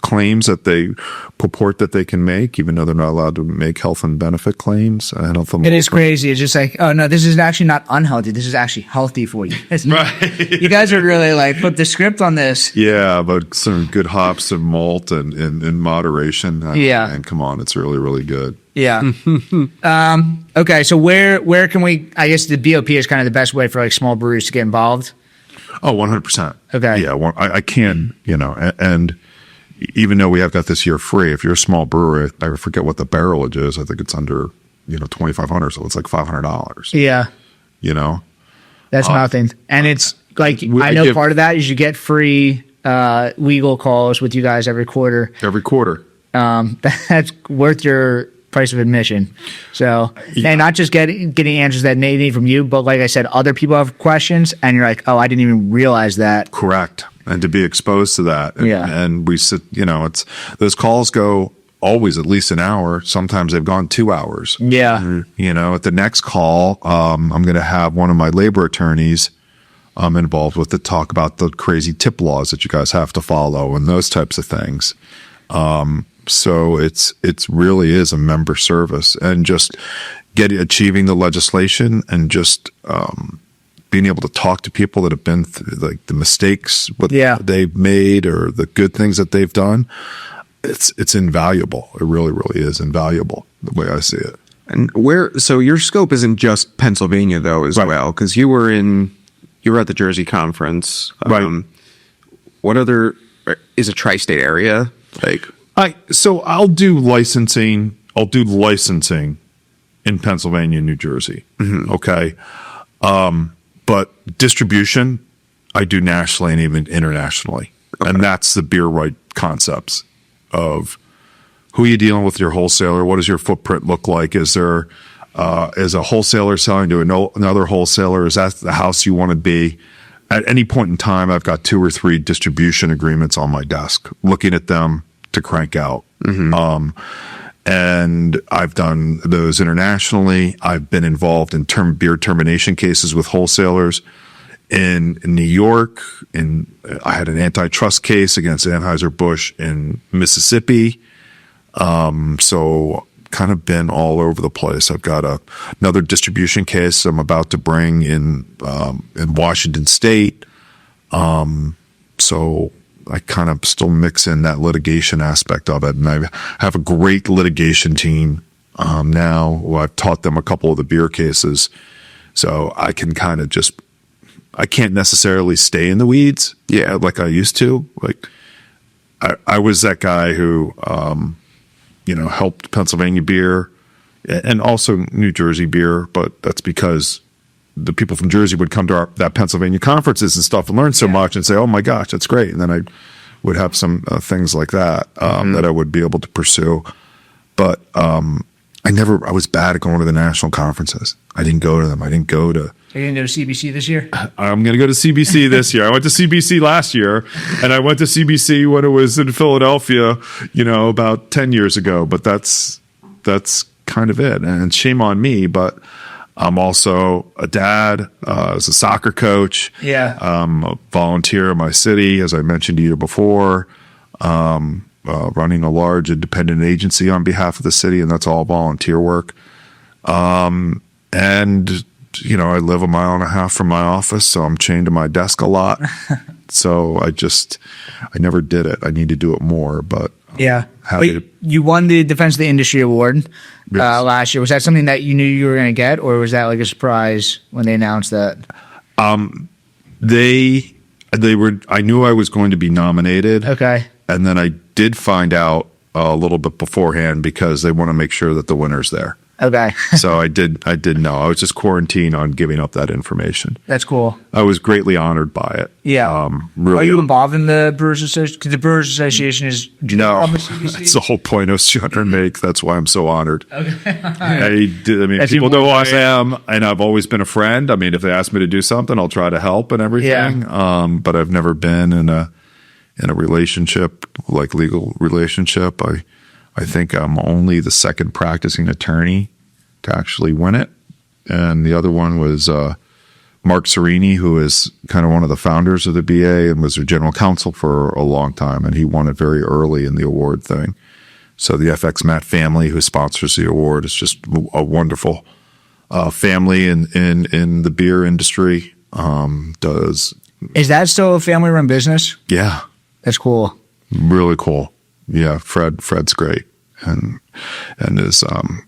claims that they purport that they can make, even though they're not allowed to make health and benefit claims. It is crazy. It's just like, oh no, this is actually not unhealthy. This is actually healthy for you. Right. You guys are really like flip the script on this. Yeah, but some good hops and malt and in moderation. And come on, it's really, really good. Yeah. Okay, so where can we? I guess the BOP is kind of the best way for like small breweries to get involved. Oh, 100%. Okay. Yeah, I can, and even though we have got this year free, if you're a small brewer, I forget what the barrelage is. I think it's under, $2,500, so it's like $500. Yeah. That's nothing. And it's like, I know part of that is you get free legal calls with you guys every quarter. Every quarter. That's worth your price of admission. So, and not just getting answers that they need from you, but like I said, other people have questions and you're like, oh, I didn't even realize that. Correct. And to be exposed to that. And we sit, it's, those calls go always at least an hour. Sometimes they've gone 2 hours. Yeah. At the next call, I'm going to have one of my labor attorneys involved with to talk about the crazy tip laws that you guys have to follow and those types of things. So it's really is a member service, and just achieving the legislation and just being able to talk to people that have been through like the mistakes they've made or the good things that they've done. It's invaluable. It really, really is invaluable the way I see it. And so your scope isn't just Pennsylvania though as well, because you were at the Jersey conference. Right. What other is a tri-state area like? So I'll do licensing. In Pennsylvania and New Jersey. Mm-hmm. Okay. But distribution, I do nationally and even internationally. Okay. And that's the beer right concepts of who you're dealing with your wholesaler. What does your footprint look like? Is there, is a wholesaler selling to another wholesaler? Is that the house you want to be? At any point in time, I've got 2 or 3 distribution agreements on my desk, looking at them to crank out. Mm-hmm. And I've done those internationally. I've been involved in beer termination cases with wholesalers in New York. I had an antitrust case against Anheuser-Busch in Mississippi. So kind of been all over the place. I've got another distribution case I'm about to bring in Washington State. So I kind of still mix in that litigation aspect of it. And I have a great litigation team now. I've taught them a couple of the beer cases. So I can kind of I can't necessarily stay in the weeds like I used to. Like I was that guy who, helped Pennsylvania beer and also New Jersey beer, but that's because the people from Jersey would come to that Pennsylvania conferences and stuff and learn so much and say, oh my gosh, that's great. And then I would have some things like that that I would be able to pursue. But I was bad at going to the national conferences. I didn't go to them. I didn't go to. Are you going to go to CBC this year? I'm going to go to CBC this year. I went to CBC last year, and I went to CBC when it was in Philadelphia, about 10 years ago. But that's kind of it. And shame on me, but I'm also a dad, as a soccer coach. Yeah. A volunteer in my city, as I mentioned to you before. Running a large independent agency on behalf of the city, and that's all volunteer work. And I live 1.5 miles from my office, so I'm chained to my desk a lot. So I never did it. I need to do it more, but yeah. You won the Defense of the Industry Award last year. Was that something that you knew you were going to get, or was that like a surprise when they announced that? They were. I knew I was going to be nominated. Okay. And then I did find out a little bit beforehand because they want to make sure that the winner's there. Okay. So I did know. I was just quarantined on giving up that information. That's cool. I was greatly honored by it. Yeah. Really. Are you involved in the Brewers Association? Because the Brewers Association is no. That's the whole point I was trying to make. That's why I'm so honored. Okay. People know who I am, and I've always been a friend. I mean, if they ask me to do something, I'll try to help and everything. Yeah. But I've never been in a relationship, like legal relationship. I think I'm only the second practicing attorney to actually win it. And the other one was Mark Serini, who is kind of one of the founders of the BA and was their general counsel for a long time. And he won it very early in the award thing. So the FX Matt family, who sponsors the award, is just a wonderful family in the beer industry. Is that still a family-run business? Yeah. That's cool. Really cool. Yeah, Fred's great, and is an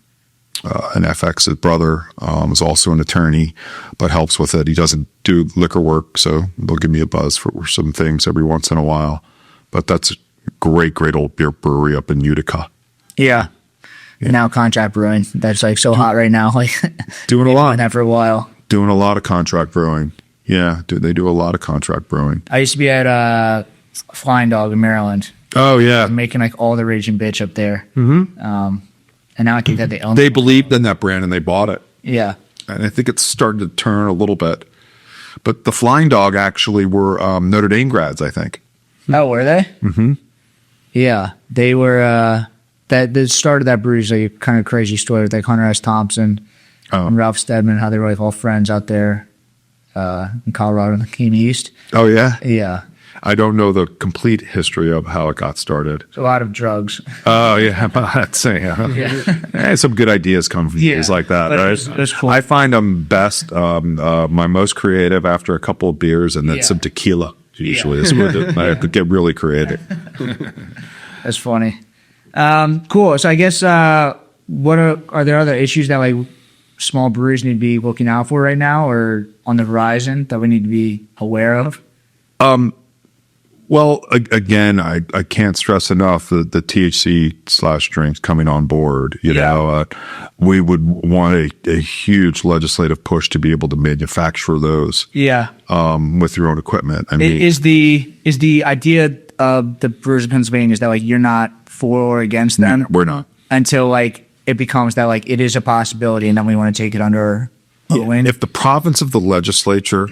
FX. His brother is also an attorney, but helps with it. He doesn't do liquor work, so they'll give me a buzz for some things every once in a while. But that's a great old beer brewery up in Utica. Yeah. Now contract brewing. That's like so hot right now. Like doing a lot. Been that for a while. Doing a lot of contract brewing. Yeah, they do a lot of contract brewing. I used to be at Flying Dog in Maryland. Oh yeah, making like all the raging bitch up there. Mm-hmm. And now I think that they own. They believed in that brand and they bought it. Yeah, and I think it's started to turn a little bit. But the Flying Dog actually were Notre Dame grads, I think. Oh, were they? Mm-hmm. Yeah, they were. That started that brewery is like a kind of crazy story with like Hunter S. Thompson and Ralph Steadman, how they were like all friends out there in Colorado and came east. Oh yeah, yeah. I don't know the complete history of how it got started. It's a lot of drugs. Oh, yeah. That's some good ideas come from things like that, right? That's cool. I find them best, my most creative after a couple of beers and then some tequila, usually. Yeah. I could get really creative. That's funny. Cool. So I guess are there other issues that like small breweries need to be looking out for right now or on the horizon that we need to be aware of? Well, again, I can't stress enough the THC/drinks coming on board. You know, we would want a huge legislative push to be able to manufacture those. Yeah. With your own equipment. I mean, is the idea of the Brewers of Pennsylvania is that like you're not for or against them? No, we're not until like it becomes that like it is a possibility, and then we want to take it under. If the province of the legislature,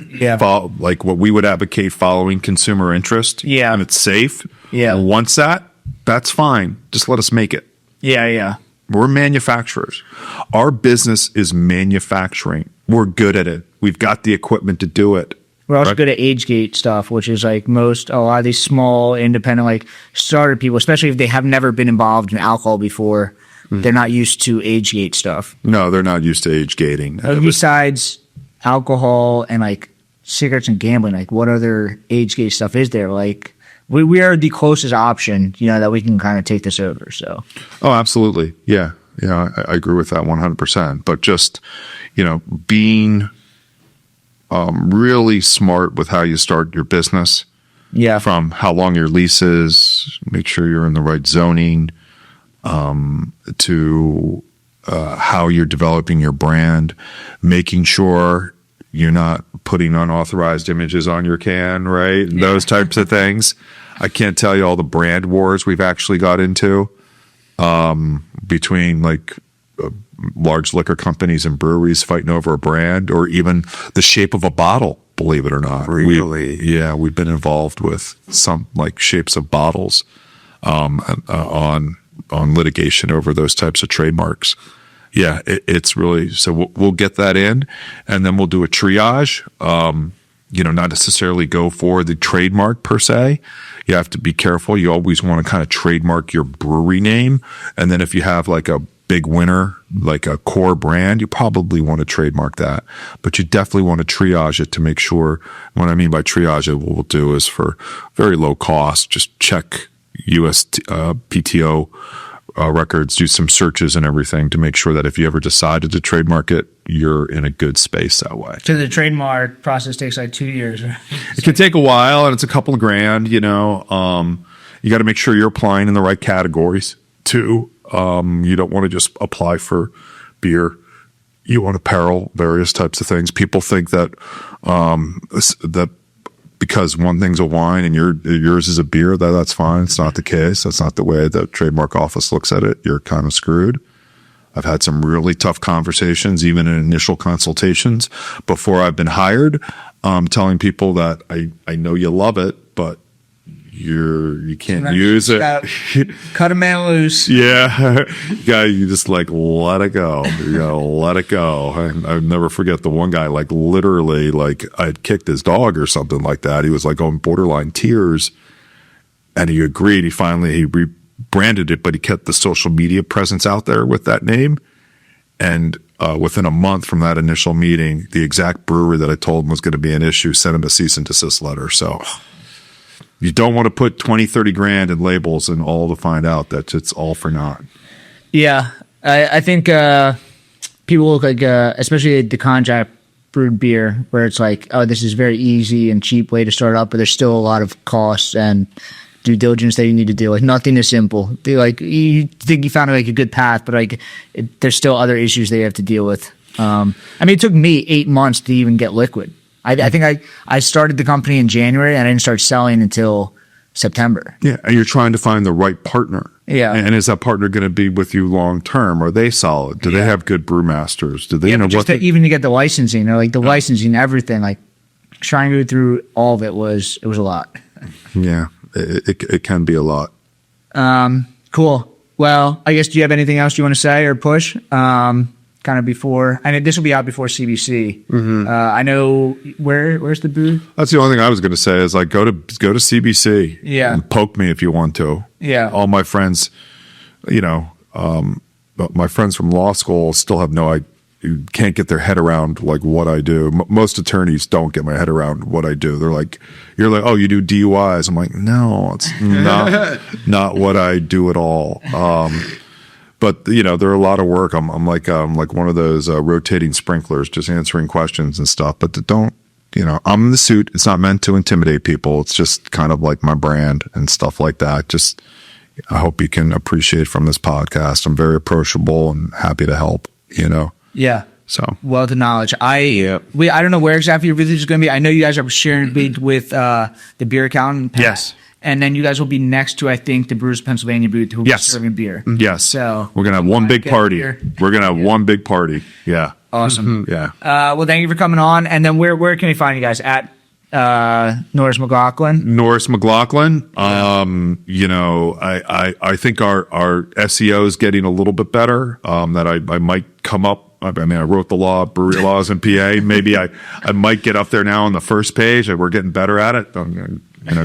like what we would advocate following consumer interest, and it's safe, wants that, that's fine. Just let us make it. Yeah. We're manufacturers. Our business is manufacturing. We're good at it. We've got the equipment to do it. We're also good at age gate stuff, which is like a lot of these small, independent, like starter people, especially if they have never been involved in alcohol before. They're not used to age gate stuff. No, they're not used to age gating. Besides alcohol and like cigarettes and gambling, like what other age gate stuff is there? Like we are the closest option, that we can kind of take this over. So. Oh, absolutely. Yeah. I agree with that 100%. But just, being really smart with how you start your business. Yeah. From how long your lease is, make sure you're in the right zoning. To how you're developing your brand, making sure you're not putting unauthorized images on your can, right? And those types of things. I can't tell you all the brand wars we've actually got into between like large liquor companies and breweries fighting over a brand, or even the shape of a bottle, believe it or not. Really? We've been involved with some like shapes of bottles on litigation over those types of trademarks. Yeah, it's really, so we'll get that in, and then we'll do a triage. Not necessarily go for the trademark per se. You have to be careful. You always want to kind of trademark your brewery name. And then if you have like a big winner, like a core brand, you probably want to trademark that. But you definitely want to triage it to make sure. What I mean by triage it, what we'll do is for very low cost, just check USPTO records, do some searches and everything to make sure that if you ever decided to trademark it, you're in a good space that way. So the trademark process takes like 2 years. Right? It can take a while, and it's a couple of grand, you got to make sure you're applying in the right categories too. You don't want to just apply for beer. You want apparel, various types of things. People think that that because one thing's a wine and yours is a beer, that's fine. It's not the case. That's not the way the trademark office looks at it. You're kind of screwed. I've had some really tough conversations, even in initial consultations, before I've been hired, telling people that I know you love it, but you can't use it. Cut a man loose. Yeah, you just like let it go. You gotta let it go. I'll never forget the one guy, like literally, like I'd kicked his dog or something like that. He was like on borderline tears, and he agreed. He rebranded it, but he kept the social media presence out there with that name. And within a month from that initial meeting, the exact brewery that I told him was going to be an issue sent him a cease and desist letter. So. You don't want to put 20, 30 grand in labels and all to find out that it's all for naught. Yeah. I think people look like, especially the contract brewed beer, where it's like, oh, this is very easy and cheap way to start up, but there's still a lot of costs and due diligence that you need to do. Like nothing is simple. Like you think you found like a good path, but like there's still other issues that you have to deal with. It took me 8 months to even get liquid. I think I started the company in January and I didn't start selling until September. Yeah, and you're trying to find the right partner. Yeah. And is that partner going to be with you long term? Are they solid? Do they have good brewmasters? Do they know what? Even to get the licensing, the licensing, everything, like trying to go through all of it was a lot. Yeah, it can be a lot. Cool. Well, I guess, do you have anything else you want to say or push? Kind of before, and this will be out before CBC. Mm-hmm. I know where's the booth? That's the only thing I was going to say is like go to CBC. Yeah, and poke me if you want to. Yeah, all my friends, my friends from law school still have can't get their head around like what I do. Most attorneys don't get my head around what I do. They're like, you're like, oh, you do DUIs. I'm like, no, it's not what I do at all. But they're a lot of work. I'm like one of those rotating sprinklers, just answering questions and stuff. But I'm in the suit. It's not meant to intimidate people. It's just kind of like my brand and stuff like that. Just I hope you can appreciate from this podcast. I'm very approachable and happy to help. Yeah. So wealth of knowledge. I don't know where exactly your booth is going to be. I know you guys are sharing a booth with the beer accountant. Yes. And then you guys will be next to, I think, the Brewers of Pennsylvania booth who will be serving beer. Yes. So we're going to have one big party. We're going to have one big party. Yeah. Awesome. Mm-hmm. Yeah. Well, thank you for coming on. And then where can we find you guys? At Norris McLaughlin? Norris McLaughlin. I think our SEO is getting a little bit better, that I might come up. I wrote the law, brewery laws in PA. Maybe I might get up there now on the first page. We're getting better at it.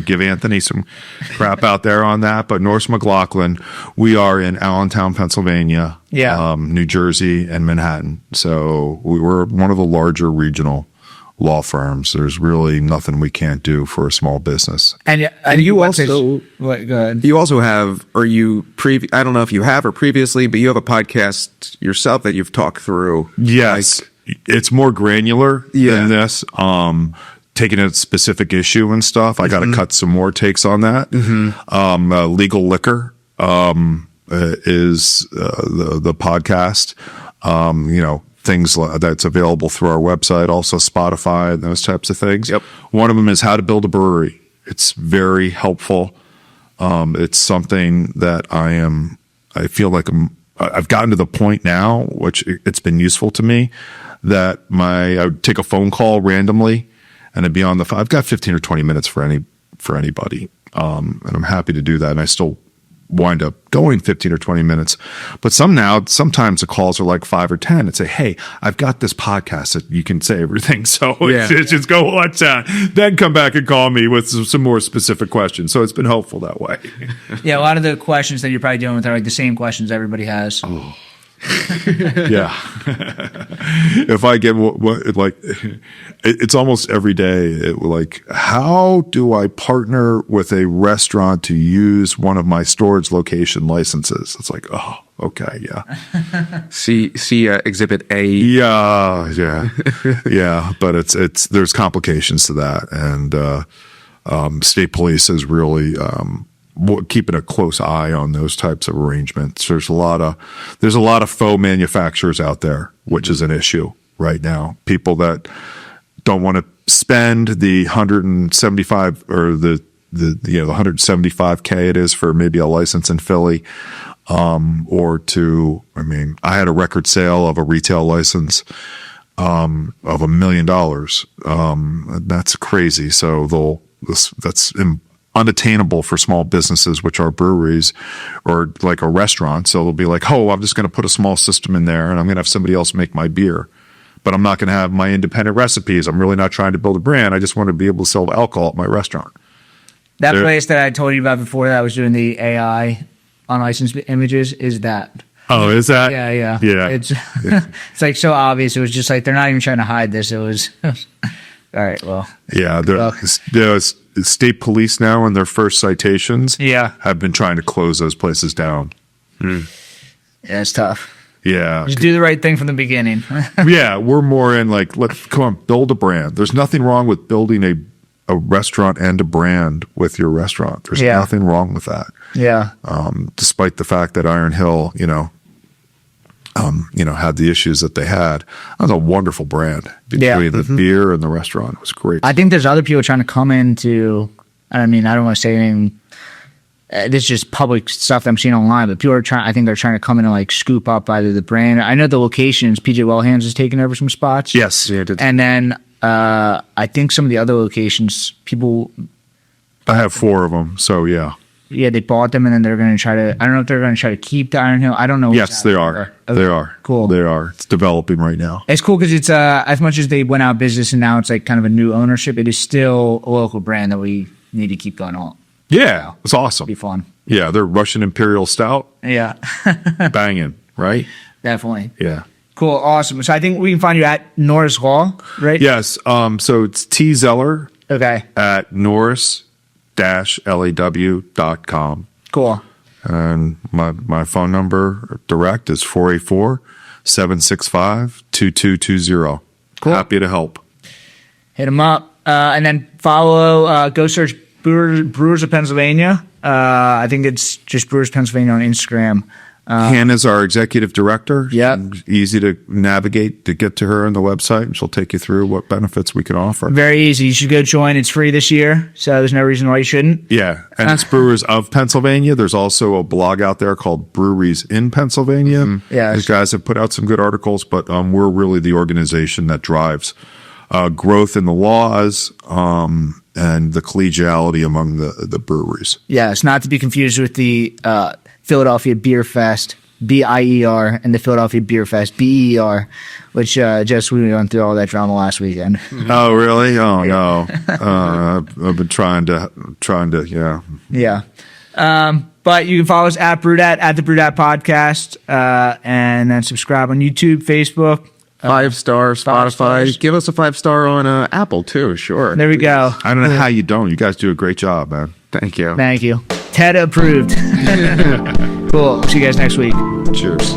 Give Anthony some crap out there on that. But Norris McLaughlin, we are in Allentown, Pennsylvania, New Jersey, and Manhattan. So we were one of the larger regional law firms. There's really nothing we can't do for a small business. And you also, go ahead. You also have, I don't know if you have or previously, but you have a podcast yourself that you've talked through. Yes. It's more granular than this. Taking a specific issue and stuff. I got to cut some more takes on that. Mm-hmm. Legal Liquor is the podcast. things that's available through our website, also Spotify and those types of things. Yep. One of them is How to Build a Brewery. It's very helpful. It's something that I feel like I've gotten to the point now, which it's been useful to me, that I would take a phone call randomly and I'd be on I've got 15 or 20 minutes for anybody. And I'm happy to do that. And I still wind up going 15 or 20 minutes. But sometimes the calls are like 5 or 10 and say, hey, I've got this podcast that you can say everything. So it's just go watch that. Then come back and call me with some more specific questions. So it's been helpful that way. Yeah, a lot of the questions that you're probably dealing with are like the same questions everybody has. Oh. Yeah. If I get it's almost every day. How do I partner with a restaurant to use one of my storage location licenses? It's like, oh, okay, yeah. See Exhibit A. Yeah. But it's there's complications to that, and state police is really keeping a close eye on those types of arrangements. There's a lot of faux manufacturers out there, which is an issue right now. People that don't want to spend the 175 or the $175K it is for maybe a license in Philly, I had a record sale of a retail license of $1 million. That's crazy. So that's unattainable for small businesses, which are breweries or like a restaurant. So they'll be like, oh, I'm just going to put a small system in there and I'm going to have somebody else make my beer. But I'm not going to have my independent recipes. I'm really not trying to build a brand. I just want to be able to sell alcohol at my restaurant. That place that I told you about before that I was doing the AI unlicensed images is that. Oh, is that? Yeah. Yeah. It's it's like so obvious. It was just like they're not even trying to hide this. It was all right. Well, yeah. The state police now in their first citations have been trying to close those places down. Yeah, it's tough. Yeah. Just do the right thing from the beginning. Yeah, we're more in like, come on, build a brand. There's nothing wrong with building a restaurant and a brand with your restaurant. There's nothing wrong with that. Yeah. Despite the fact that Iron Hill, had the issues that they had. That was a wonderful brand between the beer and the restaurant. It was great. I think there's other people trying to come into, I don't want to say anything. This is just public stuff that I'm seeing online, but people I think they're trying to come in and like scoop up either the brand. I know the locations, PJ Wellhands is taking over some spots. Yes. Yeah, and then I think some of the other locations, I have 4 of them, so yeah. Yeah, they bought them, and then they're going to try to. I don't know if they're going to try to keep the Iron Hill. I don't know. Yes, they are. Okay. They are. Cool. They are. It's developing right now. It's cool because it's as much as they went out of business and now it's like kind of a new ownership. It is still a local brand that we need to keep going on. Yeah, it's awesome. It'll be fun. Yeah, they're Russian Imperial Stout. Yeah, banging, right? Definitely. Yeah. Cool. Awesome. So I think we can find you at Norris Hall, right? Yes. So it's T Zeller. Okay. At norris-law.com. Cool. And my phone number direct is 484-765-2220. Cool. Happy to help. Hit them up. And then go search Brewers of Pennsylvania. I think it's just Brewers Pennsylvania on Instagram. Hannah's our executive director. Yeah. Easy to navigate to get to her on the website, and she'll take you through what benefits we can offer. Very easy. You should go join. It's free this year, so there's no reason why you shouldn't. Yeah. And it's Brewers of Pennsylvania. There's also a blog out there called Breweries in Pennsylvania. Mm-hmm. Yeah. These guys have put out some good articles, but we're really the organization that drives growth in the laws and the collegiality among the breweries. Yeah, it's not to be confused with the Philadelphia Beer Fest, BIER, and the Philadelphia Beer Fest, BER, which we went through all that drama last weekend. Oh, really? Oh, no. I've been trying to, yeah. Yeah. But you can follow us at Brewdat, at the Brewdat Podcast, and then subscribe on YouTube, Facebook. 5-star Spotify. stars. Give us a 5-star on Apple too. Sure. There we go. I don't know how you don't. You guys do a great job, man. Thank you. Thank you. Ted approved. Cool. See you guys next week. Cheers.